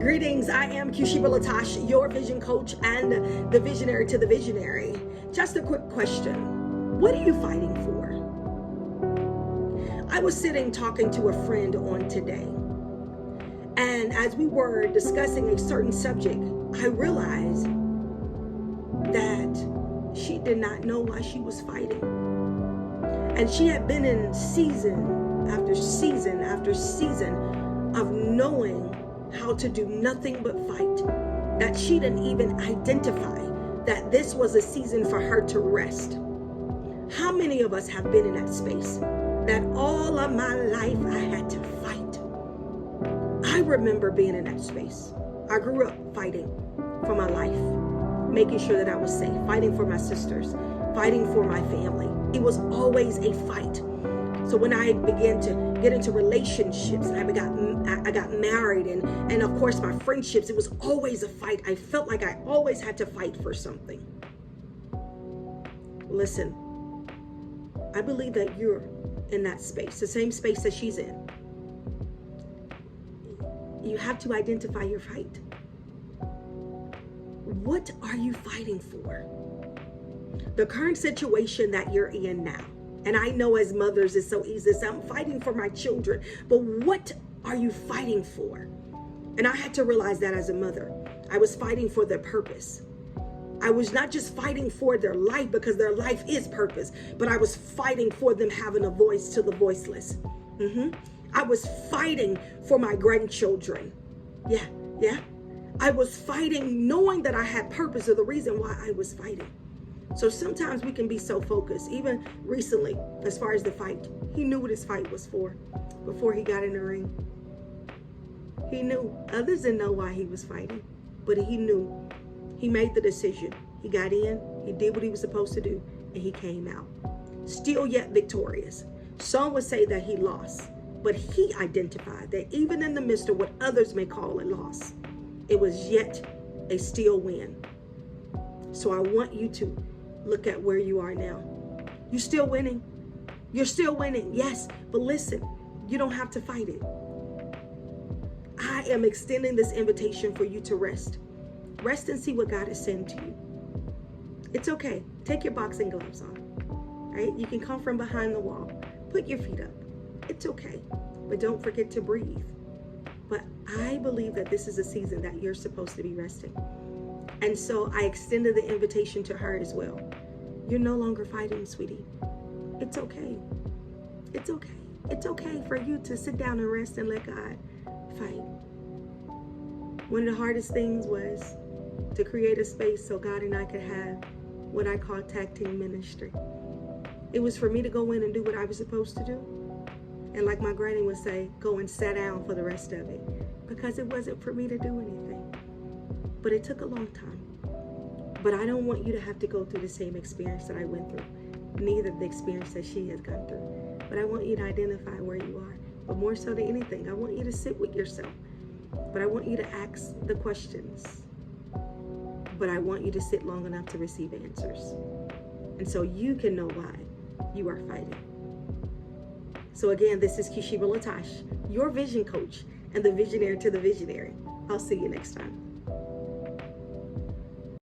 Greetings, I am Kushiba Latash, your vision coach and the visionary to the visionary. Just a quick question. What are you fighting for? I was sitting talking to a friend on today, and as we were discussing a certain subject, I realized that she did not know why she was fighting. And she had been in season after season after season of knowing how to do nothing but fight, that she didn't even identify that this was a season for her to rest. How many of us have been in that space that all of my life I had to fight? I remember being in that space. I grew up fighting for my life, making sure that I was safe, fighting for my sisters, fighting for my family. It was always a fight. So when I began to get into relationships and I got married and of course my friendships, it was always a fight. I felt like I always had to fight for something. Listen, I believe that you're in that space, the same space that she's in. You have to identify your fight. What are you fighting for? The current situation that you're in now. And I know as mothers, it's so easy to say, I'm fighting for my children. But what are you fighting for? And I had to realize that as a mother, I was fighting for their purpose. I was not just fighting for their life because their life is purpose, but I was fighting for them having a voice to the voiceless. I was fighting for my grandchildren. Yeah. I was fighting knowing that I had purpose of the reason why I was fighting. So sometimes we can be so focused. Even recently, as far as the fight, he knew what his fight was for before he got in the ring. He knew. Others didn't know why he was fighting, but he knew. He made the decision. He got in, he did what he was supposed to do, and he came out. Still yet victorious. Some would say that he lost, but he identified that even in the midst of what others may call a loss, it was yet a still win. So I want you to look at where you are now. You're still winning. You're still winning, yes, but listen, you don't have to fight it. I am extending this invitation for you to rest. Rest and see what God is saying to you. It's okay. Take your boxing gloves on, right? You can come from behind the wall. Put your feet up. It's okay, but don't forget to breathe. But I believe that this is a season that you're supposed to be resting. And so I extended the invitation to her as well. You're no longer fighting, sweetie. It's okay. It's okay. It's okay for you to sit down and rest and let God fight. One of the hardest things was to create a space so God and I could have what I call tag team ministry. It was for me to go in and do what I was supposed to do. And like my granny would say, go and sit down for the rest of it. Because it wasn't for me to do anything. But it took a long time. But I don't want you to have to go through the same experience that I went through. Neither the experience that she has gone through. But I want you to identify where you are. But more so than anything, I want you to sit with yourself. But I want you to ask the questions. But I want you to sit long enough to receive answers. And so you can know why you are fighting. So again, this is Kushiba Latash, your vision coach and the visionary to the visionary. I'll see you next time.